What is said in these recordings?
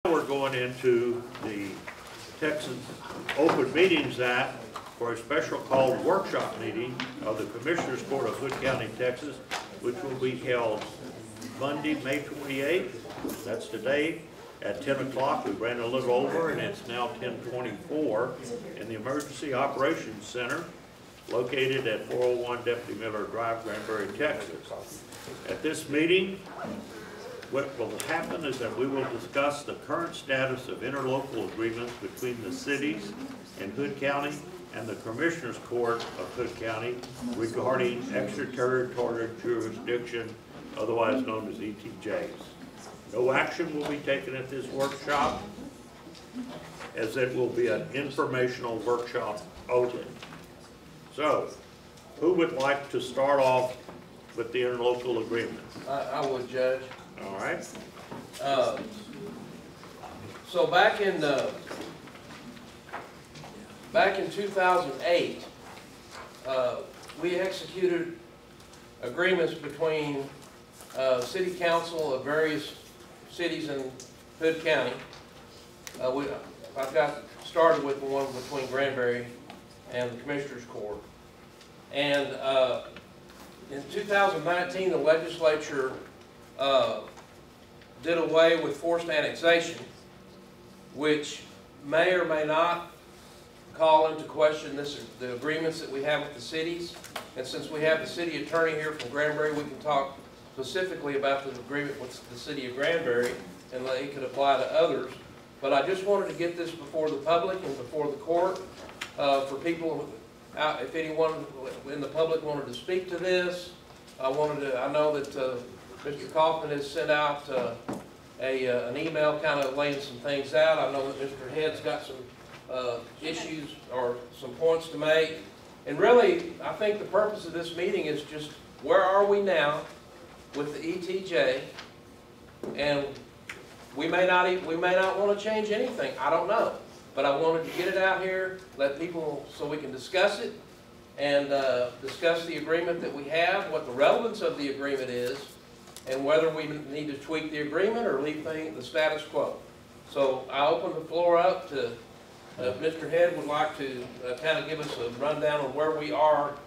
We're going into the Texas Open Meetings Act for a special called workshop meeting of the Commissioners Court of Hood County, Texas, which will be held Monday, May 28th. That's today at 10 o'clock. We ran a little over and it's now 10:24 in the Emergency Operations Center located at 401 Deputy Miller Drive, Granbury, Texas. At this meeting, what will happen is that we will discuss the current status of interlocal agreements between the cities in Hood County and the Commissioners Court of Hood County regarding extraterritorial jurisdiction, otherwise known as ETJs. No action will be taken at this workshop, as it will be an informational workshop only. So, who would like to start off with the interlocal agreements? I would, Judge. All right. So back in 2008, we executed agreements between city council of various cities in Hood County. I got started with the one between Granbury and the Commissioners Court. And in 2019, the legislature did away with forced annexation, which may or may not call into question the agreements that we have with the cities. And since we have the city attorney here from Granbury, we can talk specifically about the agreement with the city of Granbury, and it could apply to others. But I just wanted to get this before the public and before the court for people out. If anyone in the public wanted to speak to this, I know that Mr. Kaufman has sent out an email kind of laying some things out. I know that Mr. Head's got some issues or some points to make. And really, I think the purpose of this meeting is just where are we now with the ETJ? And we may not want to change anything. I don't know. But I wanted to get it out here, let people, so we can discuss it and discuss the agreement that we have, what the relevance of the agreement is, and whether we need to tweak the agreement or leave the status quo. So I open the floor up to if Mr. Head would like to kind of give us a rundown on where we are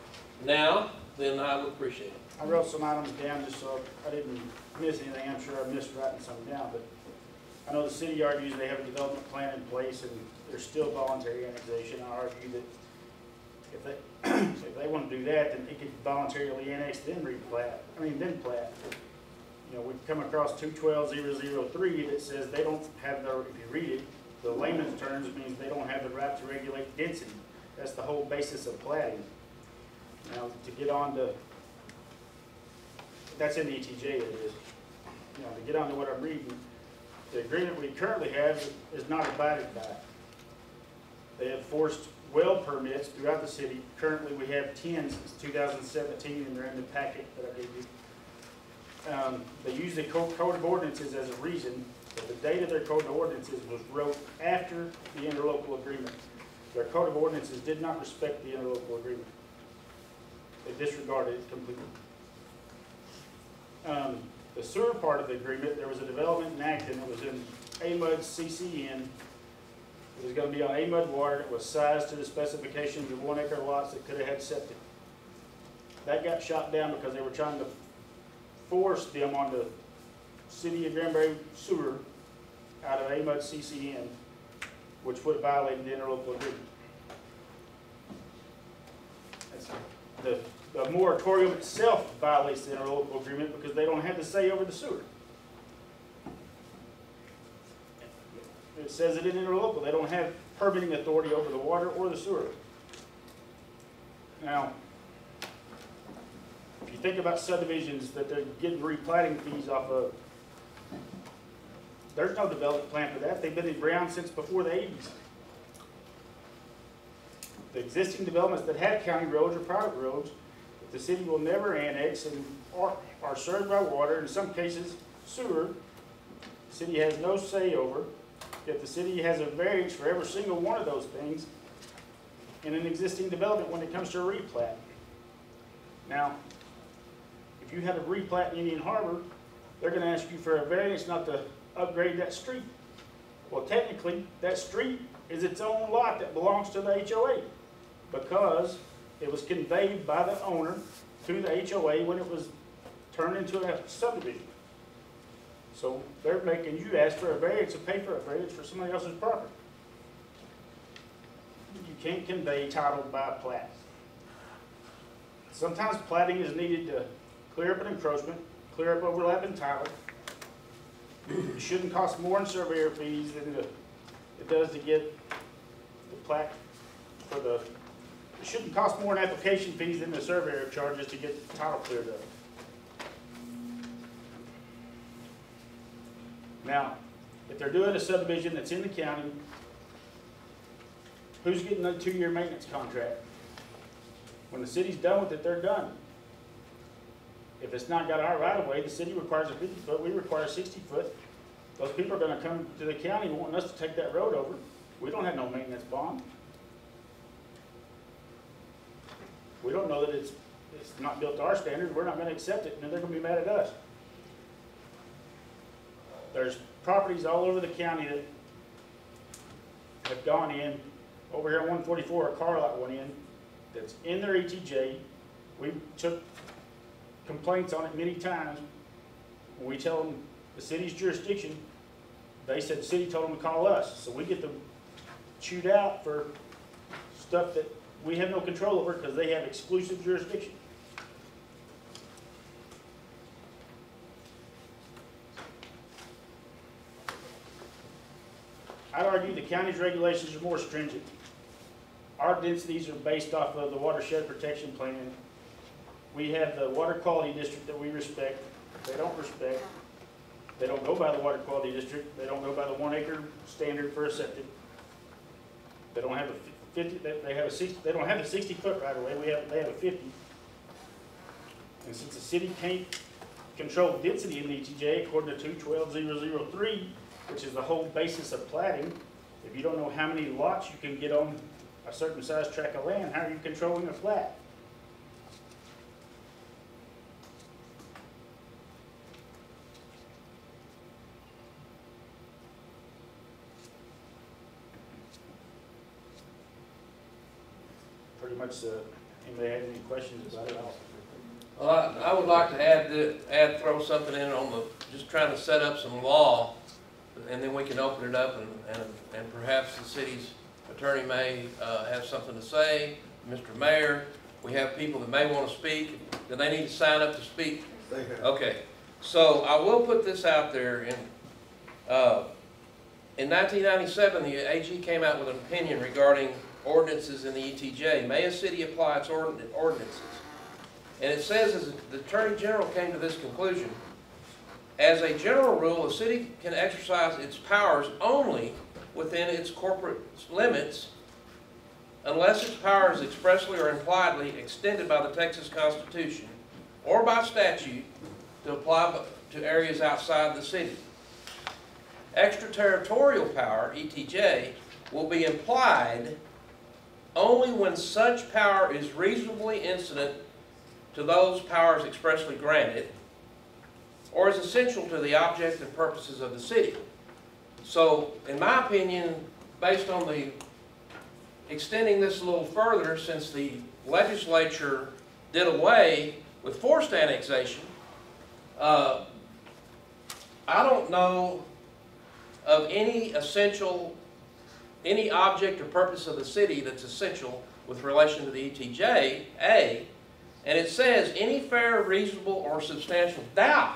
now, then I would appreciate it. I wrote some items down just so I didn't miss anything. I'm sure I missed writing something down, but I know the city argues they have a development plan in place and there's still voluntary annexation. I argue that if they want to do that, then they could voluntarily annex, then replat. Then plat. You know, we've come across 212.003 that says they don't have the, if you read it, the layman's terms means they don't have the right to regulate density. That's the whole basis of platting. Now, to get on to, that's in the ETJ it is. You know, to get on to what I'm reading, the agreement we currently have is not abided by. They have forced well permits throughout the city. Currently we have 10 since 2017 and they're in the packet that I gave you. They use the code of ordinances as a reason, but the date of their code of ordinances was wrote after the interlocal agreement. Their code of ordinances did not respect the interlocal agreement. They disregarded it completely. The sewer part of the agreement, there was a development in Acton that was in AMUD CCN. It was going to be on AMUD water. It was sized to the specifications of 1 acre lots that could have had septic. That got shot down because they were trying to force them on the city of Granbury sewer out of AMUD CCN, which would have violated the interlocal agreement. The moratorium itself violates the interlocal agreement because they don't have the say over the sewer. It says it in interlocal. They don't have permitting authority over the water or the sewer. Now, if you think about subdivisions that they're getting replatting fees off of, there's no development plan for that. They've been in ground since before the 80s. The existing developments that have county roads or private roads, the city will never annex and are served by water, in some cases sewer, the city has no say over. If the city has a variance for every single one of those things in an existing development when it comes to a replat. Now, if you have a replat in Indian Harbor, they're going to ask you for a variance not to upgrade that street. Well, technically, that street is its own lot that belongs to the HOA because it was conveyed by the owner to the HOA when it was turned into a subdivision. So they're making you ask for a variance and pay for a variance for somebody else's property. You can't convey title by plat. Sometimes platting is needed to clear up an encroachment, clear up overlapping title. It shouldn't cost more in surveyor fees than it does to get the plat for the, it shouldn't cost more in application fees than the surveyor charges to get the title cleared up. Now, if they're doing a subdivision that's in the county, who's getting a 2-year maintenance contract? When the city's done with it, they're done. If it's not got our right of way, the city requires a 50 foot, we require 60 foot. Those people are gonna come to the county wanting us to take that road over. We don't have no maintenance bond. We don't know that it's not built to our standards, we're not gonna accept it, and then they're gonna be mad at us. There's properties all over the county that have gone in. Over here on 144, a car lot went in, that's in their ETJ. We took complaints on it many times. When we tell them the city's jurisdiction, they said the city told them to call us. So we get them chewed out for stuff that we have no control over because they have exclusive jurisdiction. I'd argue the county's regulations are more stringent. Our densities are based off of the watershed protection plan. We have the water quality district that we respect. They don't respect. They don't go by the water quality district. They don't go by the 1 acre standard for a septic. They don't have a 50. They have a 60. They don't have a 60 foot right away. They have a 50. And since the city can't control density in the ETJ according to 212.003, which is the whole basis of platting, if you don't know how many lots you can get on a certain size tract of land, how are you controlling a plat? Pretty much, anybody have any questions about it? Well, I would like to throw something in on the, just trying to set up some law, and then we can open it up, and perhaps the city's attorney may have something to say. Mr. Mayor, we have people that may want to speak. Do they need to sign up to speak? Okay, so I will put this out there. In 1997, the AG came out with an opinion regarding ordinances in the ETJ. May a city apply its ordinances? And it says, as the Attorney General came to this conclusion, as a general rule, a city can exercise its powers only within its corporate limits unless its power is expressly or impliedly extended by the Texas Constitution or by statute to apply to areas outside the city. Extraterritorial power, ETJ, will be implied only when such power is reasonably incident to those powers expressly granted or is essential to the object and purposes of the city. So, in my opinion, based on the extending this a little further, since the legislature did away with forced annexation, I don't know of any object or purpose of the city that's essential with relation to the ETJ, A, and it says any fair, reasonable, or substantial doubt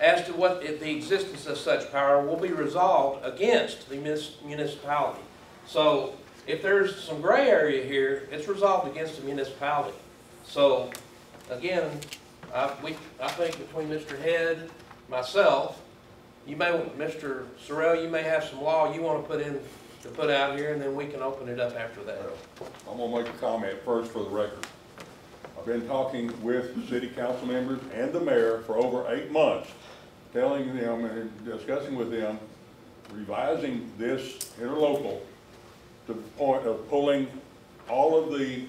as to what the existence of such power will be resolved against the municipality. So if there's some gray area here, it's resolved against the municipality. So again, I think between Mr. Head, myself, you may, Mr. Sorrell, you may have some law you want to put out here, and then we can open it up after that. I'm going to make a comment first for the record. I've been talking with city council members and the mayor for over 8 months, telling them and discussing with them, revising this interlocal to the point of pulling all of the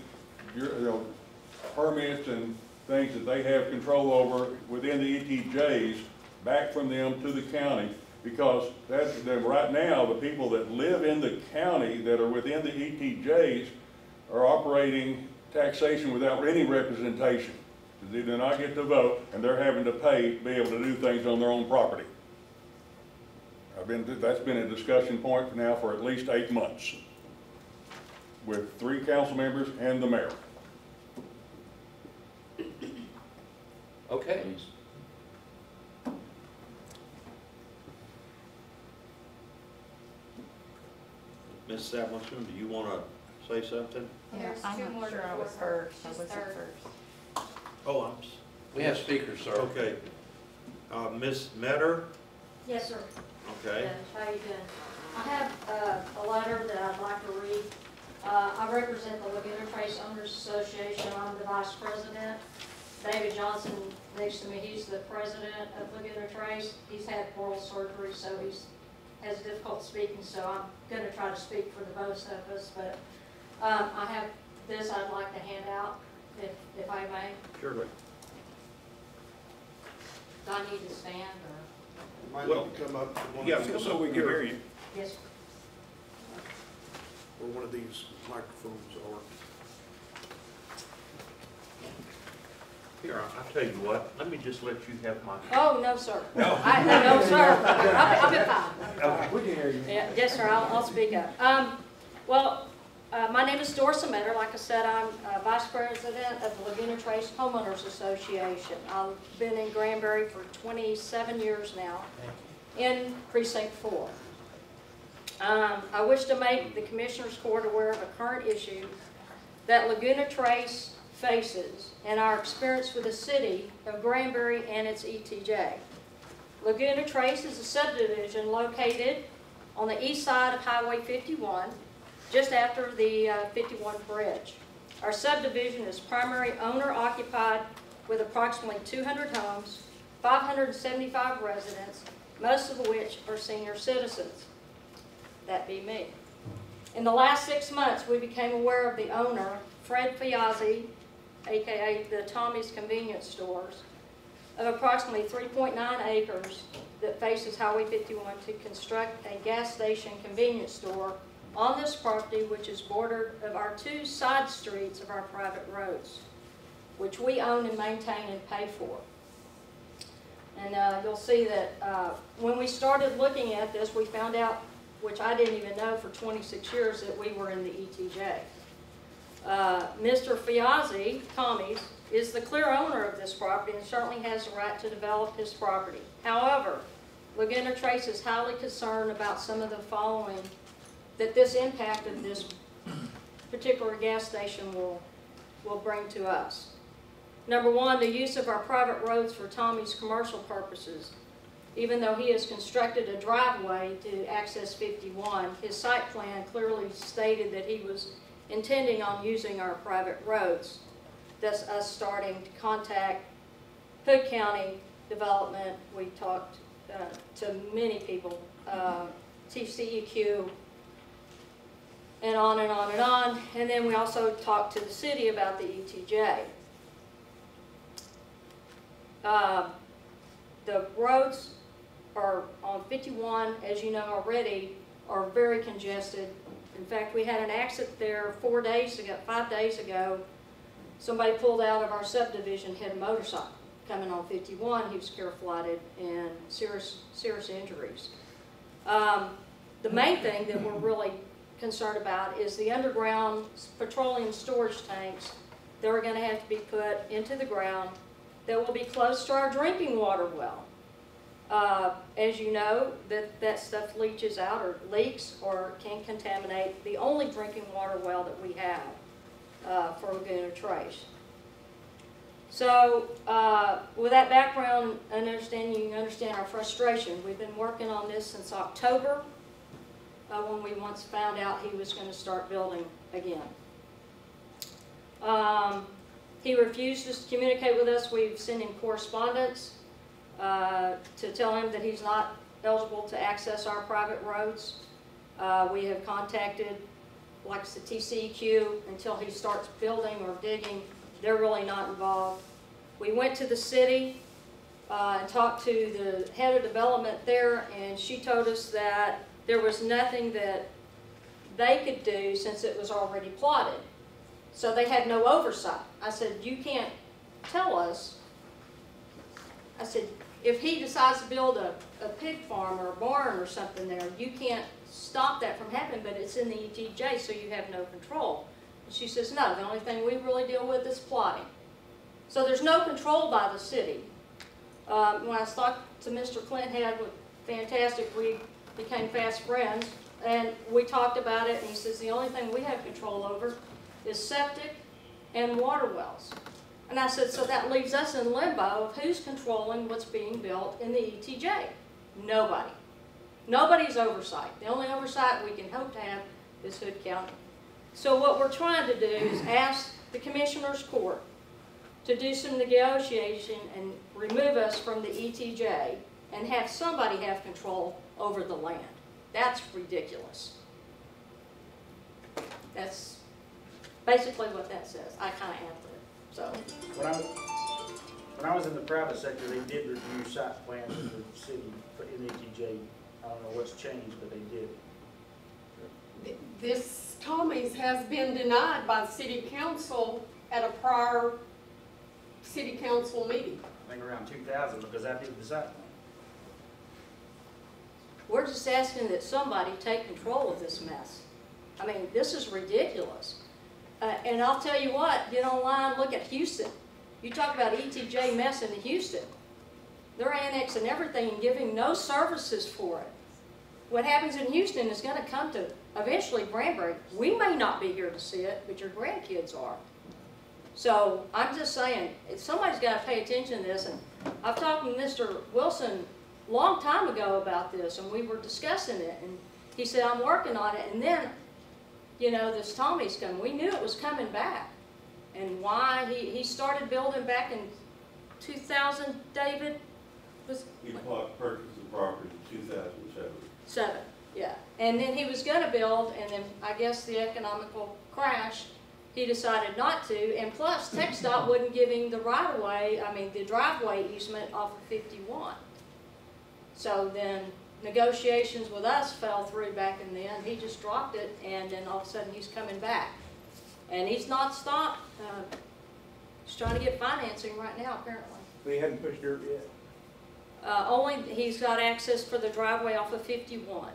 permits and things that they have control over within the ETJs back from them to the county Because right now, the people that live in the county that are within the ETJs are operating taxation without any representation. They do not get to vote, and they're having to pay to be able to do things on their own property. That's been a discussion point now for at least 8 months with 3 council members and the mayor. Okay. Ms. Samuelson, do you want to say something? There's I'm two not more sure I was before her. first. I She's wasn't third. first. Oh, We have speakers, sir. okay. Ms. Metter, Yes, sir. okay. Yes, how you doing? I have a letter that I'd like to read. I represent the Laguna Trace Owners Association. I'm the vice president. David Johnson next to me, he's the president of Laguna Trace. He's had oral surgery, so he's has difficult speaking, so I'm going to try to speak for the both of us. But I have this I'd like to hand out, if I may. Surely. Do I need to stand or? Might Well, need to come up to one yeah, of these, so we can hear you. Yes, sir. or one of these microphones, or Here, I'll tell you what, let me just let you have my. Oh, no, sir. No. No, sir. I'll be fine. Okay. we can hear you. Yeah, yes, sir, I'll speak up. Well, my name is Doris Metter. Like I said, I'm Vice President of the Laguna Trace Homeowners Association. I've been in Granbury for 27 years now, in Precinct 4. I wish to make the Commissioners Court aware of a current issue that Laguna Trace faces and our experience with the city of Granbury and its ETJ. Laguna Trace is a subdivision located on the east side of Highway 51, just after the 51 bridge. Our subdivision is primary owner occupied with approximately 200 homes, 575 residents, most of which are senior citizens. That be me. In the last 6 months, we became aware of the owner, Fred Fiazzi, aka the Tommy's Convenience Stores, of approximately 3.9 acres that faces Highway 51 to construct a gas station convenience store on this property, which is bordered of our 2 side streets of our private roads, which we own and maintain and pay for. And you'll see that when we started looking at this, we found out, which I didn't even know for 26 years, that we were in the ETJ. Mr. Fiazzi, Tommy's, is the clear owner of this property and certainly has the right to develop his property. However, Laguna Trace is highly concerned about some of the following that this impact of this particular gas station will bring to us. Number one, the use of our private roads for Tommy's commercial purposes. Even though he has constructed a driveway to access 51, his site plan clearly stated that he was intending on using our private roads. Thus us starting to contact Hood County Development. We talked to many people, TCEQ, and on and on and on. And then we also talked to the city about the ETJ. The roads are on 51, as you know already, are very congested. In fact, we had an accident there 5 days ago. Somebody pulled out of our subdivision, hit a motorcycle coming on 51. He was care-flooded and serious injuries. The main thing that we're really concerned about is the underground petroleum storage tanks that are going to have to be put into the ground that will be close to our drinking water well. As you know, that stuff leaches out or leaks or can contaminate the only drinking water well that we have for Laguna Trace. So with that background and understanding, you can understand our frustration. We've been working on this since October when we once found out he was going to start building again. He refused to communicate with us. We've sent him correspondence to tell him that he's not eligible to access our private roads. We have contacted, like the TCEQ, until he starts building or digging. They're really not involved. We went to the city. and talked to the head of development there, and she told us that there was nothing that they could do since it was already plotted. So they had no oversight. I said, you can't tell us. I said, if he decides to build a pig farm or a barn or something there, you can't stop that from happening, but it's in the ETJ, so you have no control. And she says, no, the only thing we really deal with is plotting. So there's no control by the city. When I talked to Mr. Clinthead, fantastic, we became fast friends, and we talked about it, and he says the only thing we have control over is septic and water wells. And I said, so that leaves us in limbo of who's controlling what's being built in the ETJ. Nobody. Nobody's oversight. The only oversight we can hope to have is Hood County. So what we're trying to do is ask the Commissioner's Court to do some negotiation and remove us from the ETJ and have somebody have control over the land. That's ridiculous. That's basically what that says. I kind of answered it. So When I was in the private sector, they did review site plans in the city, in the ETJ. I don't know what's changed, but they did. This Tommy's has been denied by the city council at a prior city council meeting. I think around 2000, because I did the site plan. we're just asking that somebody take control of this mess. I mean, this is ridiculous. And I'll tell you what, get online, look at Houston. You talk about ETJ messing in Houston. They're annexing everything and giving no services for it. What happens in Houston is going to come to eventually Granbury. We may not be here to see it, but your grandkids are. So I'm just saying, somebody's got to pay attention to this. And I've talked with Mr. Wilson a long time ago about this, and we were discussing it. And he said, I'm working on it. And then, you know, this Tommy's coming. We knew it was coming back. And why he started building back in 2000, David? He purchased the property in 2007. Yeah. And then he was going to build, and then I guess the economical crash, he decided not to. And plus, TxDOT wouldn't give him the right-of-way, I mean, the driveway easement off of 51. So then negotiations with us fell through back in the end. He just dropped it, and then all of a sudden he's coming back. And he's not stopped. He's trying to get financing right now, apparently. They hadn't pushed dirt yet. Only he's got access for the driveway off of 51.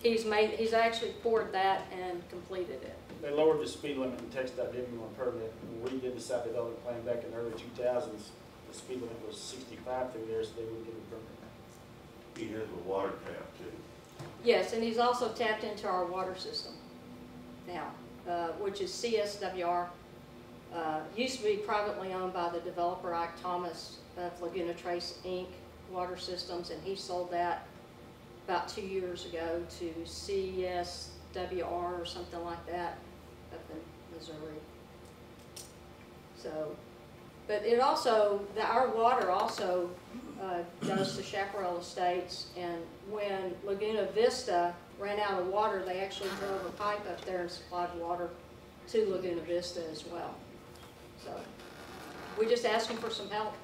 He's actually poured that and completed it. They lowered the speed limit and TxDOT didn't even want to permit. When we did the site development plan back in the early 2000s, the speed limit was 65 through there, so they wouldn't give a permit. He has a water tap too. Yes, and he's also tapped into our water system now, which is CSWR. Used to be privately owned by the developer Ike Thomas of Laguna Trace Inc. Water Systems, and he sold that about 2 years ago to CSWR or something like that up in Missouri. So, but it also, our water also goes to Chaparral Estates, and when Laguna Vista ran out of water, they actually drove a pipe up there and supplied water to Laguna Vista as well. So, we're just asking for some help.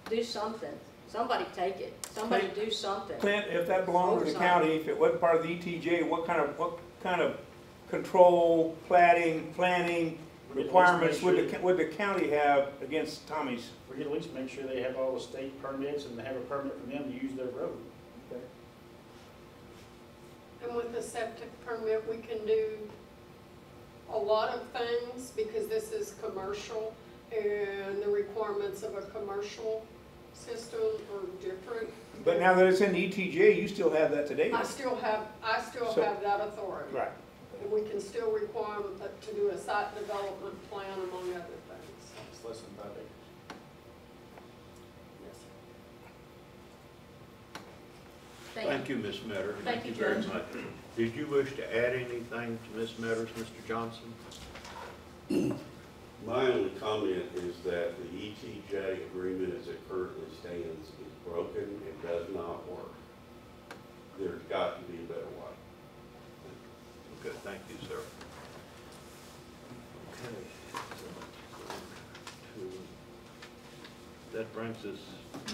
Do something. Somebody take it. Somebody do something. Clint, if that belonged to the county, if it wasn't part of the ETJ, what kind of control, planning requirements would the county have against Tommy's? We could at least make sure they have all the state permits and they have a permit from them to use their road. Okay. And with the septic permit, we can do a lot of things because this is commercial and the requirements of a commercial system are different. But now that it's in the ETJ, you still have that today. I still have that authority. Right. And we can still require them to do a site development plan among other things. It's less than 5 acres. Yes, sir. Thank you, Ms. Metter. Thank you, very Judge. much. Did you wish to add anything to Ms. Metter's, Mr. Johnson? My only comment is that the ETJ agreement as it currently stands is broken and does not work. There's got to be a better way. Okay, thank you, sir. Okay. That brings us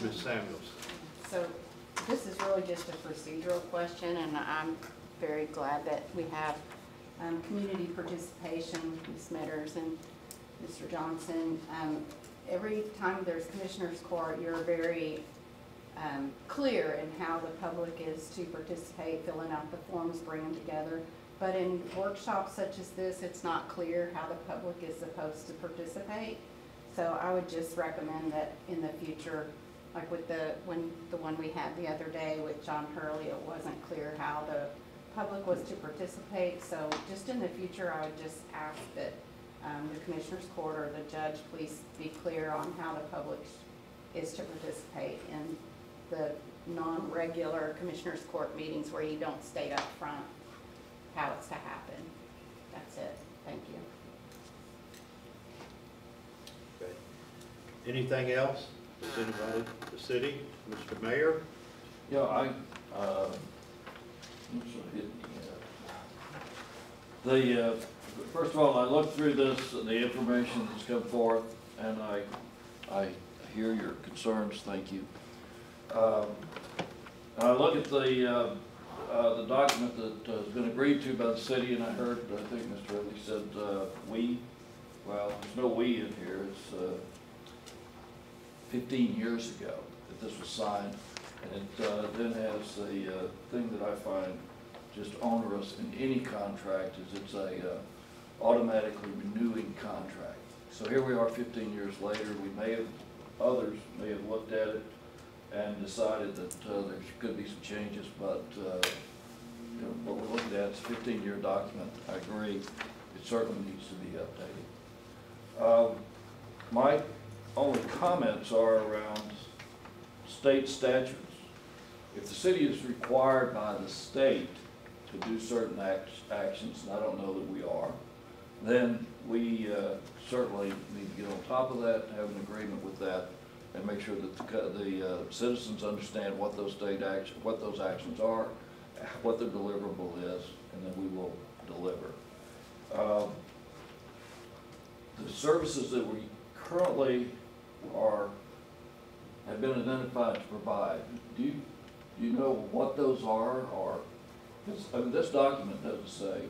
Ms. Samuels. So this is really just a procedural question, and I'm very glad that we have community participation, Ms. Metters and Mr. Johnson. Every time there's Commissioners Court, you're very clear in how the public is to participate, filling out the forms, bring them together. But in workshops such as this, it's not clear how the public is supposed to participate. So I would just recommend that in the future, like with the one we had the other day with John Hurley, it wasn't clear how the public was to participate. So just in the future, I would just ask that the Commissioners Court or the judge please be clear on how the public is to participate in the non-regular Commissioners Court meetings where you don't state up front how it's to happen. That's it. Thank you. Okay. Anything else? Does anybody, the city, Mr. Mayor? Yeah, first of all, I looked through this, the information that's come forth, and I hear your concerns, thank you. I look at the document that has been agreed to by the city, and I think Mr. Ridley said we. Well, there's no we in here. It's 15 years ago that this was signed, and it then has the thing that I find just onerous in any contract is it's a automatically renewing contract. So here we are 15 years later. Others may have looked at it and decided that there could be some changes, but you know, what we're looking at is a 15-year document. I agree, it certainly needs to be updated. My only comments are around state statutes. If the city is required by the state to do certain actions, and I don't know that we are, then we certainly need to get on top of that, have an agreement with that, and make sure that the citizens understand what those what those actions are, what the deliverable is, and then we will deliver. The services that we currently have been identified to provide, do you know what those are, or, I mean, this document doesn't say.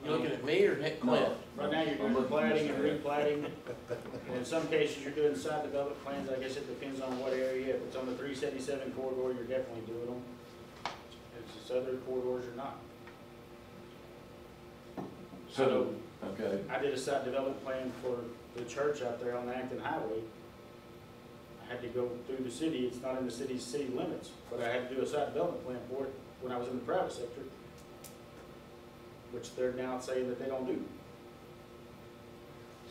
You looking at me or Clint? No. Right now, you're doing plating and replatting, and in some cases, you're doing site development plans. I guess it depends on what area. If it's on the 377 corridor, you're definitely doing them. If it's other corridors, you're not. So, okay. I did a site development plan for the church out there on the Acton Highway. I had to go through the city. It's not in the city's city limits, but I had to do a site development plan for it when I was in the private sector, which they're now saying that they don't do.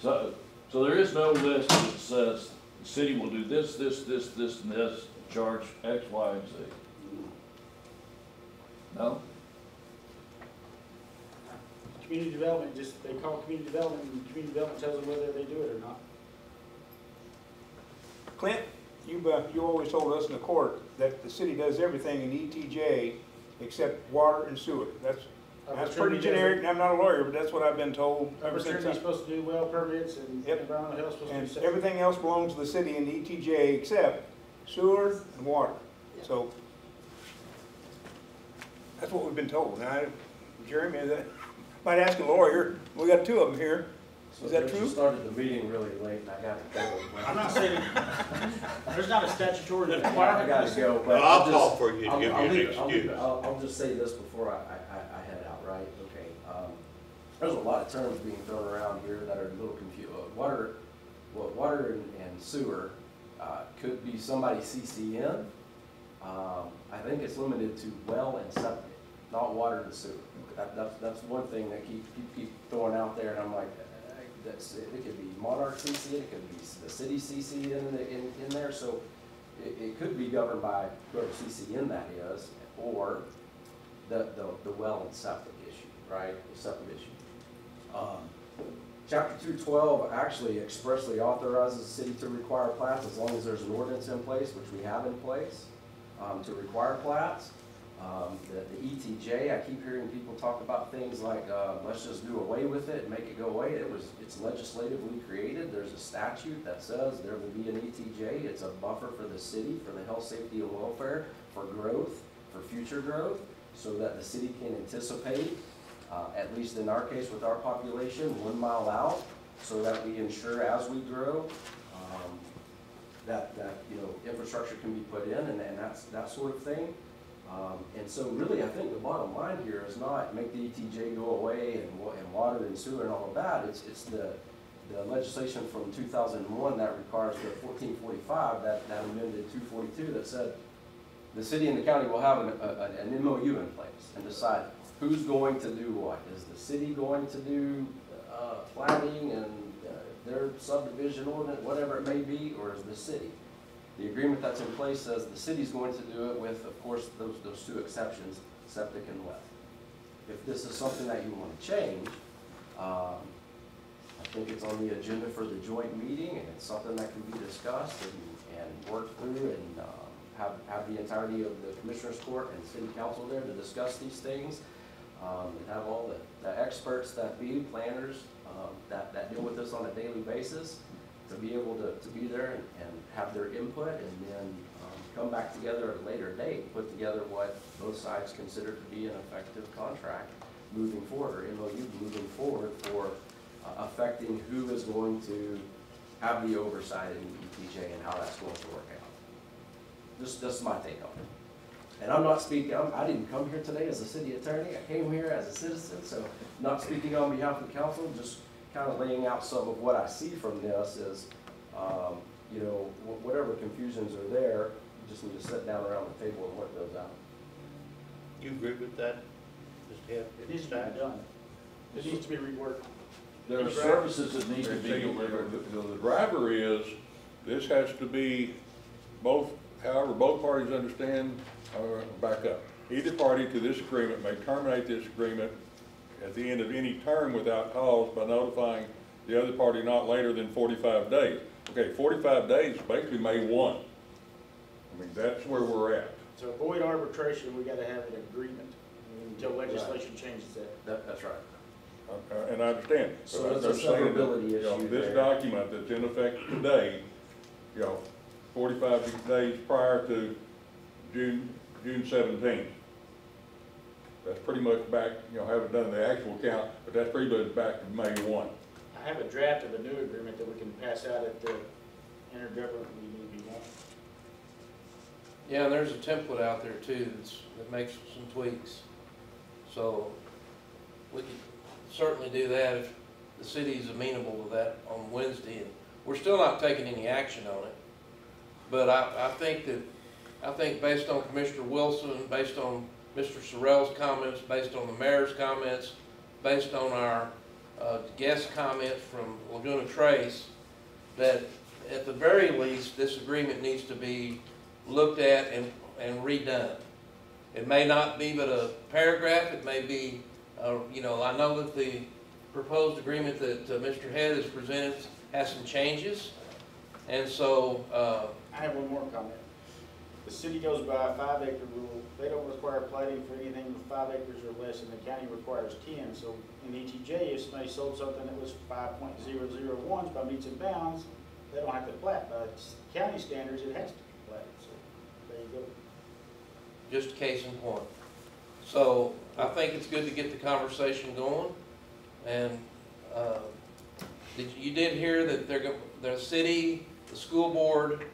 So there is no list that says the city will do this, and this, charge X, Y, and Z. No? Community development, they call community development, and community development tells them whether they do it or not. Clint, you always told us in the court that the city does everything in ETJ except water and sewer. That's pretty generic, and I'm not a lawyer, but that's what I've been told ever since. You're supposed to do well permits, and Yep. environmental health supposed to And do. everything else belongs to the city in ETJ except sewer and water. So that's what we've been told. Now, Jeremy, might ask a lawyer. We got two of them here. Is that true? You started the meeting really late, and I got to go. I'm not saying, there's not a statutory I requirement. got to go, but Well, I'll call for you to give you an excuse. I'll just say this before I head out, right? Okay. There's a lot of terms being thrown around here that are a little confused. Water and sewer could be somebody CCN. I think it's limited to well and septic, not water and sewer. That's one thing that keep throwing out there, and I'm like, it could be Monarch CC, it could be the city CC in there, so it could be governed by whoever CCN that is, or the well and septic issue, right? The septic issue. Chapter 212 actually expressly authorizes the city to require plats as long as there's an ordinance in place, which we have in place, to require plats. The ETJ, I keep hearing people talk about things like, let's just do away with it and make it go away. It's legislatively created. There's a statute that says there will be an ETJ. It's a buffer for the city, for the health, safety, and welfare, for growth, for future growth, so that the city can anticipate, at least in our case with our population, 1 mile out, so that we ensure as we grow, that infrastructure can be put in and that sort of thing. And so really, I think the bottom line here is not make the ETJ go away and water and sewer and all of that. It's the legislation from 2001 that requires the 1445, that amended 242 that said the city and the county will have an MOU in place and decide who's going to do what. Is the city going to do planning and their subdivision ordinance, whatever it may be, or is the city? The agreement that's in place says the city's going to do it with, of course, those two exceptions, septic and wet. If this is something that you want to change, I think it's on the agenda for the joint meeting, and it's something that can be discussed and worked through, and have the entirety of the Commissioners Court and City Council there to discuss these things, and have all the experts that be planners that deal with this on a daily basis, to be able to be there and have their input, and then come back together at a later date, put together what both sides consider to be an effective contract moving forward, or MOU moving forward for affecting who is going to have the oversight in the ETJ and how that's going to work out. This is my take on it. And I'm not speaking, I didn't come here today as a city attorney, I came here as a citizen, so not speaking on behalf of the council, just kind of laying out some of what I see from this is, whatever confusions are there, you just need to sit down around the table and work those out. You agree with that, Mr. Head? It needs to be done. It needs to be reworked. There are services that need to be See, delivered. the driver is, this has to be however both parties understand, back up. Either party to this agreement may terminate this agreement at the end of any term without cause by notifying the other party not later than 45 days. Okay, 45 days is basically May 1. I mean, that's where we're at. To avoid arbitration, we gotta have an agreement until legislation changes that. That's right. And I understand. So But it's a I'm saying that, severability issue this there. document that's in effect today, 45 days prior to June 17th. That's pretty much back, haven't done the actual count, but that's pretty much back to May 1. I have a draft of a new agreement that we can pass out at the intergovernmental meeting if you want. Yeah, and there's a template out there too that makes some tweaks. So we could certainly do that if the city's amenable to that on Wednesday. And we're still not taking any action on it. But I think based on Commissioner Wilson, based on Mr. Sorrell's comments, based on the mayor's comments, based on our guest comments from Laguna Trace, that at the very least, this agreement needs to be looked at and redone. It may not be but a paragraph, it may be, I know that the proposed agreement that Mr. Head has presented has some changes, and so... I have one more comment. The city goes by a 5-acre rule. They don't require plating for anything with 5 acres or less, and the county requires 10. So in ETJ, if somebody sold something that was 5.001 by meets and bounds, they don't have to plat. By county standards, it has to be platted. So there you go. Just a case in point. So I think it's good to get the conversation going. And you did hear that the city, the school board,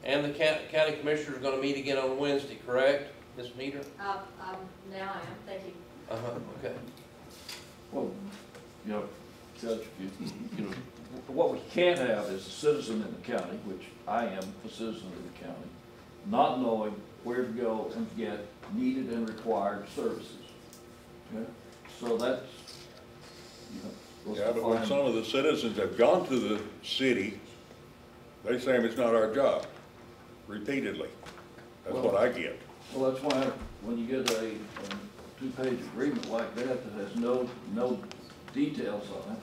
and the county commissioner are going to meet again on Wednesday, correct, Ms. Meter? Now I am, thank you. Okay. Well, Judge, what we can't have is a citizen in the county, which I am a citizen of the county, not knowing where to go and get needed and required services. Okay? So that's, Yeah, but when some of the citizens have gone to the city, they say it's not our job, repeatedly. That's what I get. Well, that's why when you get a two-page agreement like that has no details on it,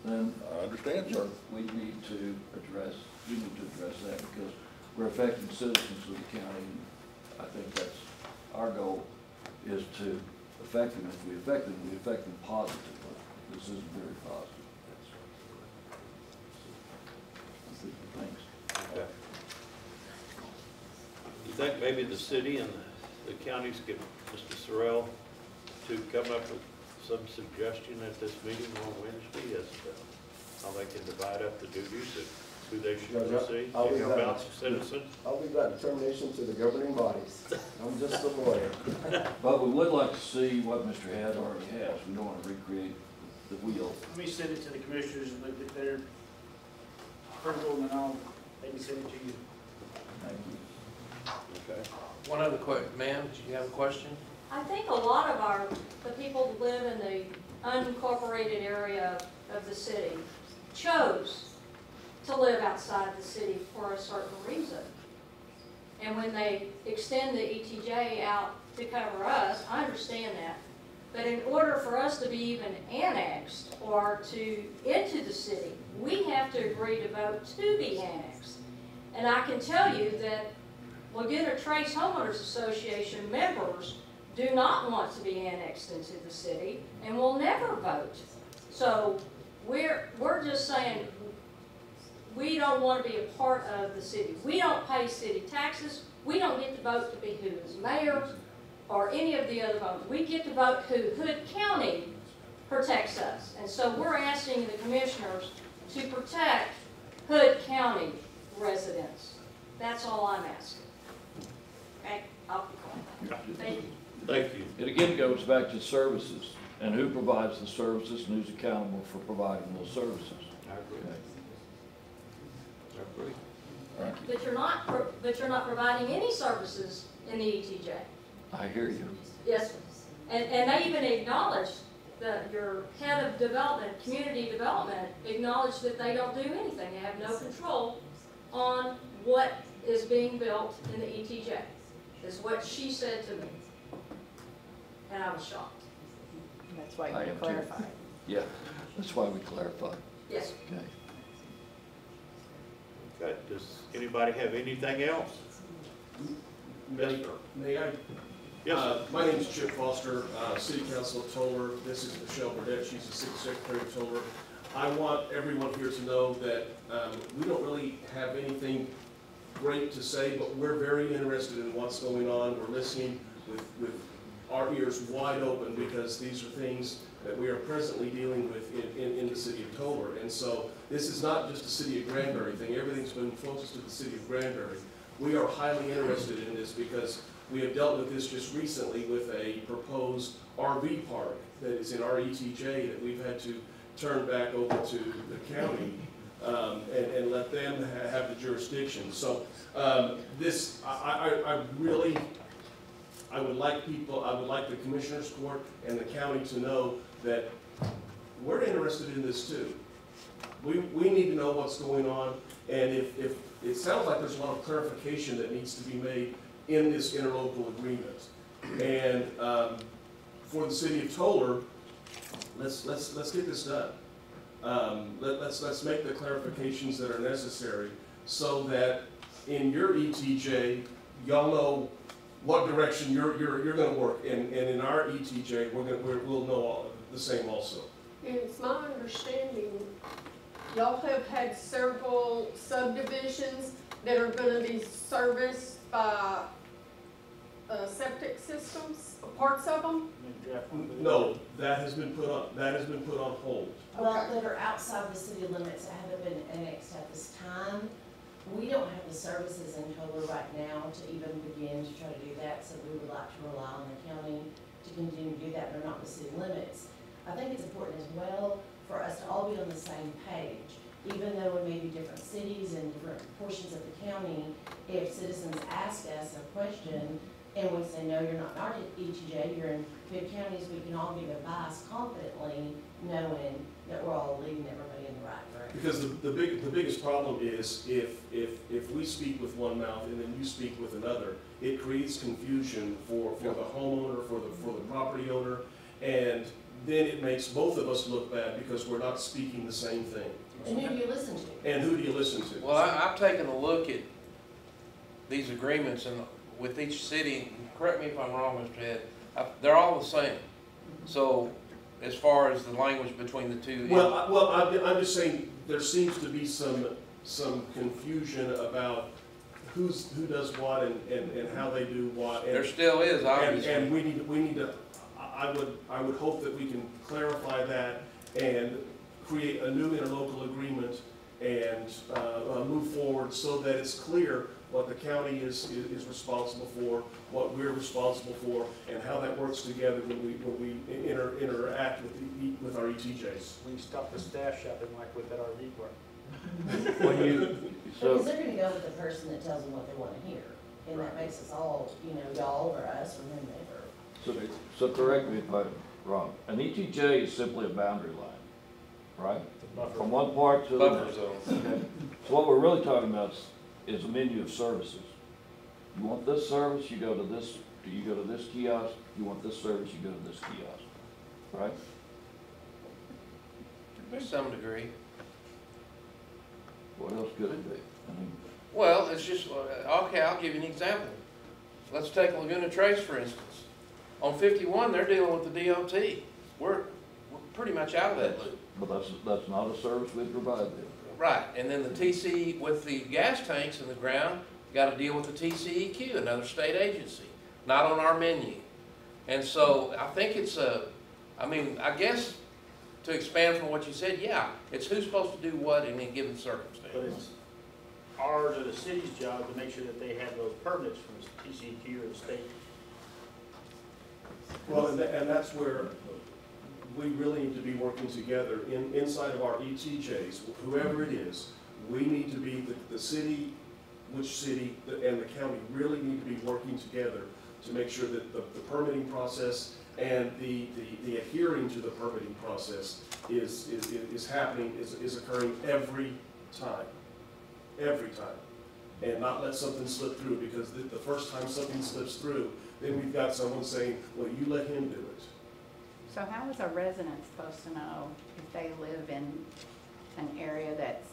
then I understand, sir. we need to address that because we're affecting citizens of the county. And I think that's our goal is to affect them. If we affect them, we affect them positively. This isn't very positive. Thanks. Okay. You think maybe the city and the counties get Mr. Sorrell to come up with some suggestion at this meeting on Wednesday as to how they can divide up the duties of who they should receive, I'll be glad. about citizens? I'll leave that determination to the governing bodies. I'm just a lawyer. But we would like to see what Mr. Head already has. We don't want to recreate the wheel. Let me send it to the commissioners and look at their approval, and then they can send it to you. Thank you. Okay. One other ma'am, did you have a question? I think a lot of the people who live in the unincorporated area of the city chose to live outside the city for a certain reason. And when they extend the ETJ out to cover us, I understand that. But in order for us to be even annexed or into the city, we have to agree to vote to be annexed. And I can tell you that Laguna Trace Homeowners Association members do not want to be annexed into the city and will never vote. So we're just saying we don't want to be a part of the city. We don't pay city taxes. We don't get to vote to be who is mayor or any of the other votes. We get to vote who Hood County protects us. And so we're asking the commissioners to protect Hood County residents. That's all I'm asking. Okay, I'll be quiet. Thank you. Thank you. It again goes back to services and who provides the services and who's accountable for providing those services. I agree. Okay. I agree. Thank you. But you're not providing any services in the ETJ. I hear you. Yes, and they even acknowledged that your head of development, community development, acknowledged that they don't do anything. They have no control on what is being built in the ETJ, is what she said to me. And I was shocked. That's why I you am too. clarify. Yeah, that's why we clarify. Yes. Okay. Okay, does anybody have anything else? May I? Yes, sir. My name is Chip Foster, City Council of Toller. This is Michelle Burdette. She's the City Secretary of Toller. I want everyone here to know that we don't really have anything great to say, but we're very interested in what's going on. We're listening with our ears wide open because these are things that we are presently dealing with in the City of Toller. And so this is not just a City of Granbury thing. Everything's been focused to the City of Granbury. We are highly interested in this because we have dealt with this just recently with a proposed RV park that is in our ETJ that we've had to turn back over to the county and let them have the jurisdiction. So this, I would like the Commissioners Court and the county to know that we're interested in this too. We need to know what's going on, and if it sounds like there's a lot of clarification that needs to be made in this interlocal agreement. And for the City of Toller, let's get this done. Let's make the clarifications that are necessary so that in your ETJ, y'all know what direction you're going to work, and in our ETJ, we'll know the same also. And it's my understanding, y'all have had several subdivisions that are gonna be serviced by septic systems, parts of them? No, that has been put on hold. Well, that are outside the city limits that haven't been annexed at this time. We don't have the services in Toller right now to even begin to try to do that, so we would like to rely on the county to continue to do that. They're not the city limits. I think it's important as well for us to all be on the same page. Even though we may be different cities and different portions of the county, if citizens ask us a question and we say, no, you're not in our ETJ, you're in big counties, we can all give advice confidently, knowing that we're all leading everybody in the right direction. Because the biggest problem is if we speak with one mouth and then you speak with another, it creates confusion for the homeowner, for the property owner, and then it makes both of us look bad because we're not speaking the same thing. And who do you listen to? And who do you listen to? Well, I've taken a look at these agreements and with each city, correct me if I'm wrong, Mr. Head, They're all the same. So as far as the language between the two. I'm just saying, there seems to be some confusion about who does what and how they do what. There still is, obviously. And we need to, I would hope that we can clarify that and create a new interlocal agreement and move forward so that it's clear what the county is responsible for, what we're responsible for, and how that works together when we interact with our ETJs. We can stop the staff shopping like with that RV park. Because they're gonna go with the person that tells them what they wanna hear, and that makes us all, y'all or us or whomever. So correct me if I'm wrong, an ETJ is simply a boundary line, right? From one part to the Buffer next. zone. Okay. So what we're really talking about is a menu of services. You want this service, you go to this, you go to this kiosk. You want this service, you go to this kiosk, right? To some degree. What else could it be? I mean, Well, it's just, okay, I'll give you an example. Let's take Laguna Trace, for instance. On 51, they're dealing with the DOT. We're pretty much out of that loop. but that's not a service we provide them. Right, and then the TC with the gas tanks in the ground, got to deal with the TCEQ, another state agency, not on our menu. And so I think it's I guess to expand from what you said, yeah, it's who's supposed to do what in a given circumstance. But it's ours or the city's job to make sure that they have those permits from the TCEQ or the state. Well, and that's where we really need to be working together inside of our ETJs, whoever it is. We need to be, the city, and the county really need to be working together to make sure that the permitting process and the adhering to the permitting process is happening, is occurring every time. Every time. And not let something slip through, because the first time something slips through, then we've got someone saying, well, you let him do it. So how is a resident supposed to know if they live in an area that's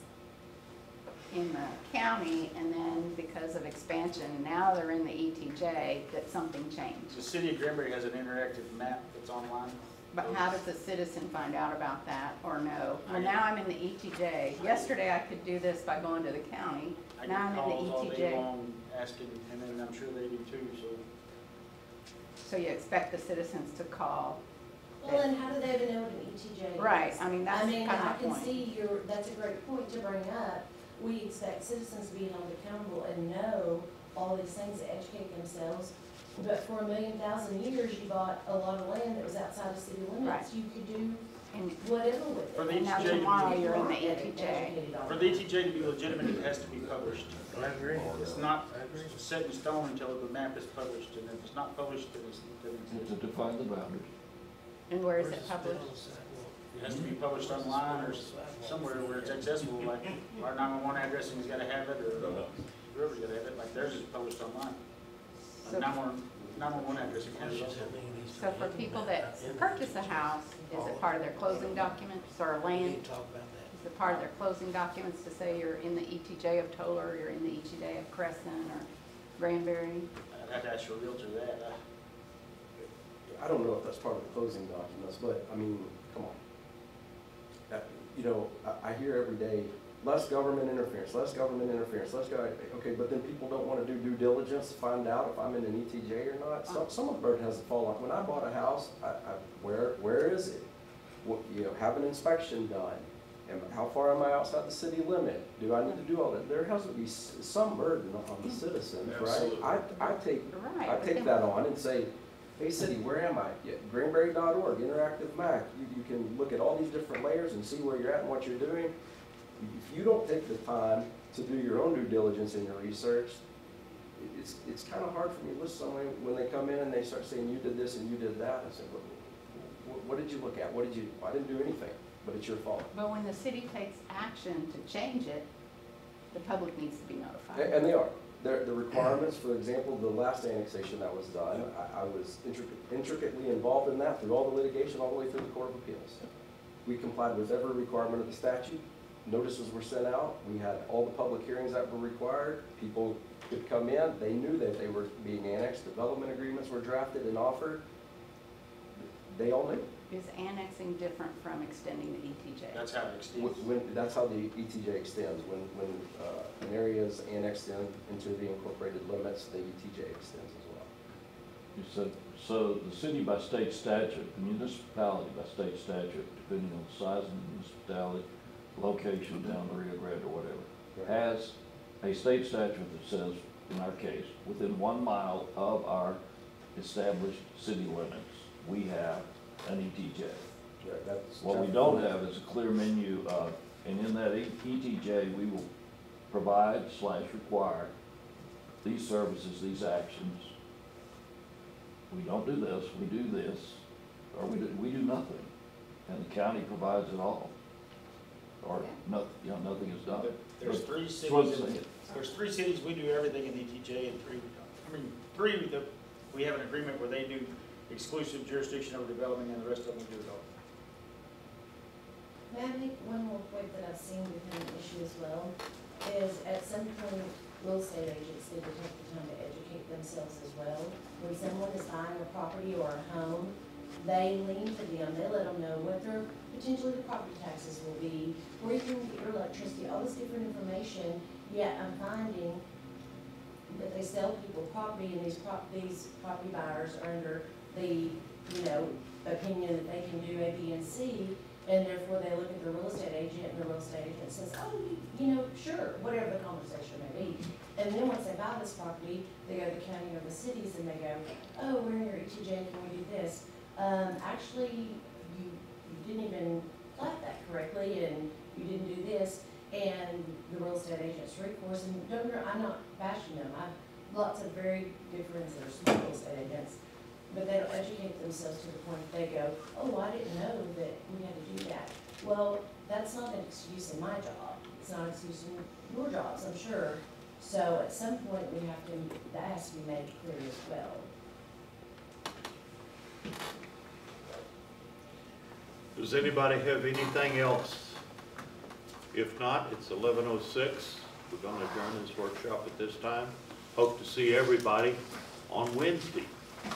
in the county and then because of expansion, now they're in the ETJ, that something changed? The city of Granbury has an interactive map that's online. But how does a citizen find out about that or know? Well, now I'm in the ETJ. Yesterday I could do this by going to the county. I Now get I'm in calls the all day ETJ. long asking, and then I'm sure they do too, so. So you expect the citizens to call. Well, and how do they even know what an ETJ is? Right, I mean, that's I kind mean, of I my can point. see that's a great point to bring up. We expect citizens to be held accountable and know all these things to educate themselves. But for 1,000,000 years, you bought a lot of land that was outside of city limits. Right. You could do And whatever with it. For the And now ETJ to be- tomorrow you're in the Educated ETJ. on For it. the ETJ to be legitimate, it has to be published. I agree. It's not set in stone until the map is published, and if it's not published, then it's, To define the boundaries. And where is it published? it has to be published online or somewhere where it's accessible, like our 911 addressing's gotta have it, or whoever's gotta have it, like theirs is published online. So- 911 addressing has it also. So for people that purchase a house, is it part of their closing documents or land? Is it part of their closing documents to say you're in the ETJ of Toller, or you're in the ETJ of Crescent or Granbury? I'd have to ask your realtor that. I don't know if that's part of the closing documents, but I mean, come on. I hear every day, less government interference, let's go, okay, but then people don't want to do due diligence to find out if I'm in an ETJ or not. Some of the bird has to fall off. When I bought a house, where is it? Have an inspection done. And how far am I outside the city limit? Do I need to do all that? There has to be some burden on the citizens, right? Absolutely. I take Right. take that on and say, hey, city, where am I? Yeah, Granbury.org, interactive map. You can look at all these different layers and see where you're at and what you're doing. If you don't take the time to do your own due diligence and your research, it's kind of hard for me to listen to someone when they come in and they start saying, you did this and you did that. I say, what did you look at? I didn't do anything, but it's your fault. But when the city takes action to change it, the public needs to be notified. And they are. The requirements, for example, the last annexation that was done, I was intricately involved in that through all the litigation, all the way through the Court of Appeals. We complied with every requirement of the statute. Notices were sent out. We had all the public hearings that were required. People could come in. They knew that they were being annexed. Development agreements were drafted and offered. They all do. Is annexing different from extending the ETJ? That's how it extends. That's how the ETJ extends. When an area is annexed into the incorporated limits, the ETJ extends as well. You said, so the city by state statute, the municipality by state statute, depending on the size of the municipality, location down the Rio Grande or whatever, has a state statute that says, in our case, within 1 mile of our established city limits, we have an ETJ. That's What we don't have is a clear menu of, and in that ETJ, we will provide/require these services, these actions. We don't do this, we do this, or we do nothing, and the county provides it all. Or nothing, nothing is done. There's three That's what I'm cities, saying. there's 3 cities, we do everything in ETJ, and 3 that we have an agreement where they do exclusive jurisdiction over development, and the rest of them we do it all. May I make one more point that I've seen become an issue as well, is at some point, real estate agents need to take the time to educate themselves as well. When someone is buying a property or a home, they lean to them, they let them know what their, potentially the property taxes will be, where you can get your electricity, all this different information, yet I'm finding that they sell people property, and these property buyers are under the, opinion that they can do A, B, and C, and therefore they look at the real estate agent, and the real estate agent says, oh, sure, whatever the conversation may be. And then once they buy this property, they go to the county or the cities, and they go, oh, we're in your ETJ, can we do this? Actually, you didn't even plat that correctly, and you didn't do this, and the real estate agent's recourse, and I'm not bashing them, I've lots of very good friends that are small real estate agents, but they don't educate themselves to the point that they go, oh, I didn't know that we had to do that. Well, that's not an excuse in my job, it's not an excuse in your jobs, I'm sure, so at some point that has to be made clear as well. Does anybody have anything else? If not, it's 11:06. We're going to adjourn this workshop at this time. Hope to see everybody on Wednesday.